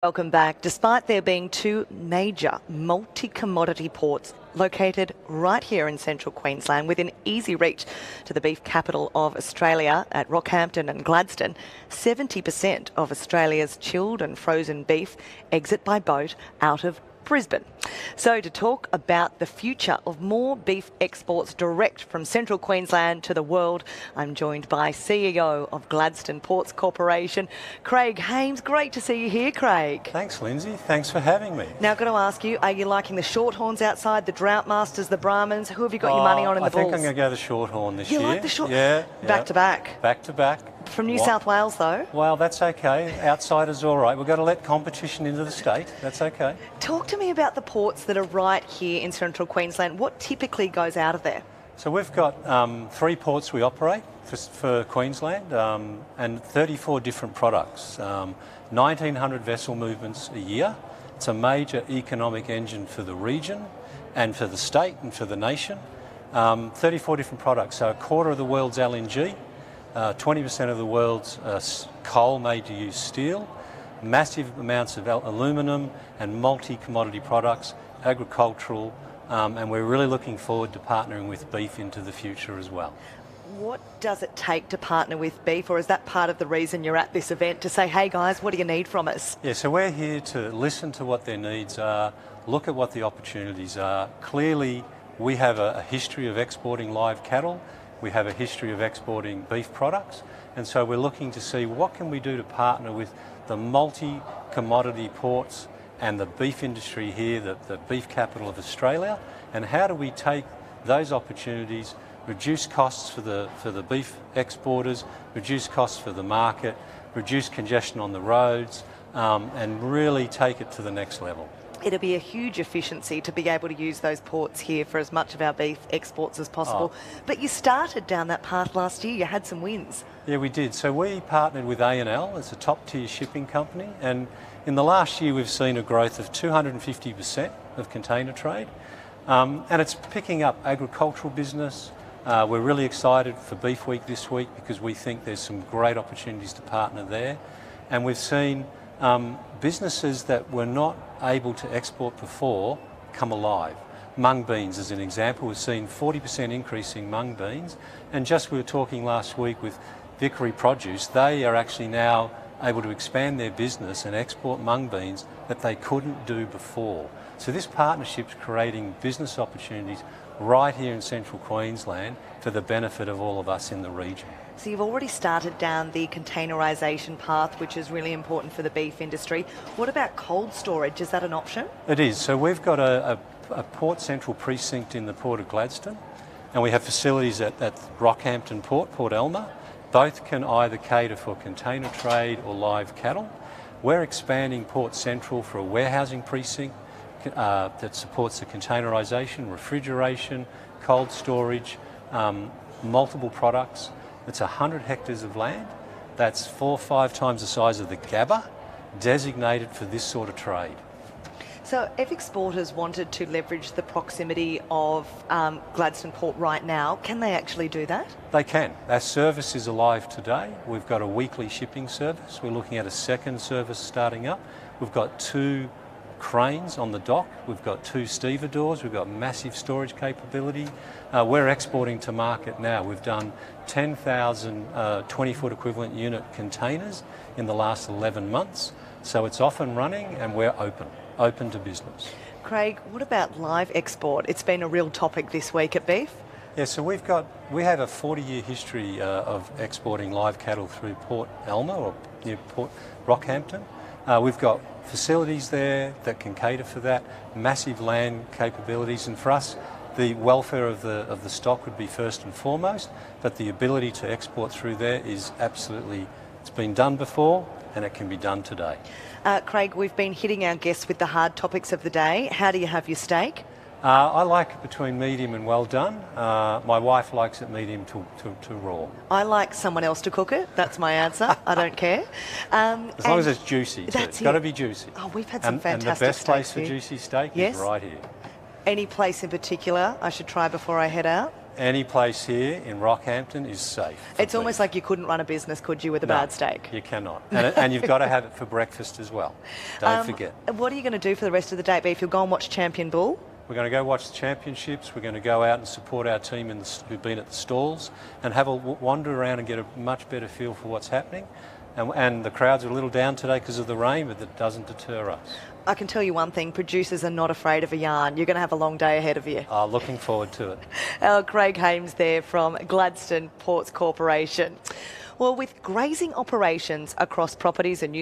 Welcome back. Despite there being two major multi-commodity ports located right here in central Queensland within easy reach to the beef capital of Australia at Rockhampton and Gladstone, 70% of Australia's chilled and frozen beef exit by boat out of Brisbane. So to talk about the future of more beef exports direct from central Queensland to the world, I'm joined by CEO of Gladstone Ports Corporation, Craig Hames. Great to see you here, Craig. Thanks, Lindsay. Thanks for having me. Now, I've got to ask you, are you liking the Shorthorns outside, the Droughtmasters, the Brahmans? Who have you got your money on in the bulls? I think I'm going to go the Shorthorn this year. You like the Shorthorn? Yeah. Back to back? Back to back. From New South Wales, though? Well, that's okay. Outsiders all right. We've got to let competition into the state. That's okay. Talk to me about the ports that are right here in central Queensland. What typically goes out of there? So we've got 3 ports we operate for Queensland and 34 different products. 1,900 vessel movements a year. It's a major economic engine for the region and for the state and for the nation. 34 different products. So a quarter of the world's LNG. 20% of the world's coal made to use steel, massive amounts of aluminium and multi-commodity products, agricultural, and we're really looking forward to partnering with beef into the future as well. What does it take to partner with beef, or is that part of the reason you're at this event, to say, hey guys, what do you need from us? Yeah, so we're here to listen to what their needs are, look at what the opportunities are. Clearly, we have a history of exporting live cattle. We have a history of exporting beef products, and so we're looking to see what can we do to partner with the multi-commodity ports and the beef industry here, the beef capital of Australia, and how do we take those opportunities, reduce costs for the beef exporters, reduce costs for the market, reduce congestion on the roads, and really take it to the next level. It'll be a huge efficiency to be able to use those ports here for as much of our beef exports as possible. But you started down that path last year. You had some wins. Yeah, we did. So we partnered with A&L as a top-tier shipping company, and in the last year we've seen a growth of 250% of container trade, and it's picking up agricultural business. We're really excited for Beef Week this week because we think there's some great opportunities to partner there, and we've seen businesses that were not able to export before come alive. Mung beans as an example, we've seen 40% increase in mung beans, and just we were talking last week with Vickery Produce, they are actually now able to expand their business and export mung beans that they couldn't do before. So this partnership's creating business opportunities right here in central Queensland for the benefit of all of us in the region. So you've already started down the containerisation path, which is really important for the beef industry. What about cold storage? Is that an option? It is. So we've got a port central precinct in the Port of Gladstone, and we have facilities at Rockhampton Port, Port Elmer. Both can either cater for container trade or live cattle. We're expanding Port Central for a warehousing precinct that supports the containerisation, refrigeration, cold storage, multiple products. It's 100 hectares of land. That's 4 or 5 times the size of the Gabba, designated for this sort of trade. So if exporters wanted to leverage the proximity of Gladstone Port right now, can they actually do that? They can. Our service is alive today. We've got a weekly shipping service. We're looking at a second service starting up. We've got 2 cranes on the dock. We've got 2 stevedores. We've got massive storage capability. We're exporting to market now. We've done 10,000 20-foot equivalent unit containers in the last 11 months. So it's off and running, and we're open to business. Craig, what about live export? It's been a real topic this week at Beef. Yeah, so we have a 40-year history of exporting live cattle through Port Elmer or near Port Rockhampton. We've got facilities there that can cater for that, massive land capabilities, and for us the welfare of the stock would be first and foremost, but the ability to export through there is absolutely, it's been done before and it can be done today. Craig, we've been hitting our guests with the hard topics of the day. How do you have your steak? I like it between medium and well done. My wife likes it medium to raw. I like someone else to cook it. That's my answer. I don't care. As long as it's juicy too. It's got to be juicy. Oh, we've had some fantastic And the best place here. for juicy steak Yes? is right here. Any place in particular I should try before I head out? any place here in Rockhampton is safe. It's almost like you couldn't run a business, could you, with a bad steak? You cannot. And you've got to have it for breakfast as well. Don't forget. What are you going to do for the rest of the day, Beef? You'll go and watch Champion Bull? We're going to go watch the championships. We're going to go out and support our team who've been at the stalls and have a wander around and get a much better feel for what's happening. And the crowds are a little down today because of the rain, but that doesn't deter us. I can tell you one thing, producers are not afraid of a yarn. You're going to have a long day ahead of you. Looking forward to it. Craig Hames there from Gladstone Ports Corporation. Well, with grazing operations across properties and New